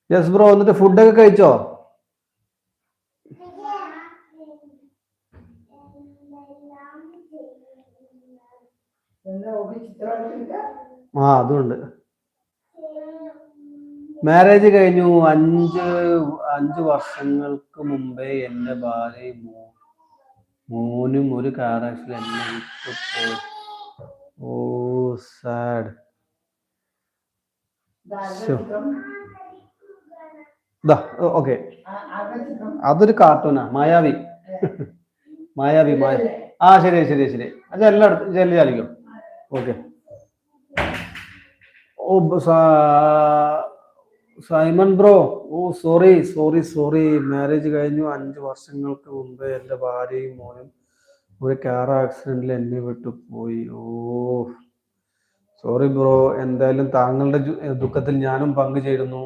Yes bro, എന്നിട്ട് ഫുഡൊക്കെ കഴിച്ചോ? ആ അതുണ്ട്. മാരേജ് കഴിഞ്ഞു. 5 വർഷങ്ങൾക്ക് മുമ്പേ എന്റെ ഭാര്യയും മോനും ഒരു കാർ ആക്സിഡന്റ് എന്നെ വിട്ടുപോയി. ഓ സാഡ്. ഓക്കെ, അതൊരു കാർട്ടൂണാ. മായാവി. മായാവി. ആ ശരി ശരി ശരി, അത് എല്ലാം ജല്ലി ചാലിക്കും. ഓക്കെ. ഓ സൈമൺ ബ്രോ, ഓ സോറി സോറി സോറി. മാരേജ് കഴിഞ്ഞു 5 വർഷങ്ങൾക്ക് മുമ്പേ എന്റെ ഭാര്യയും മോനും ഒരു കാർ ആക്സിഡന്റിൽ എന്നെ വിട്ടു പോയി. ഓ സോറി ബ്രോ. എന്തായാലും താങ്കളുടെ ദുഃഖത്തിൽ ഞാനും പങ്കുചേരുന്നു.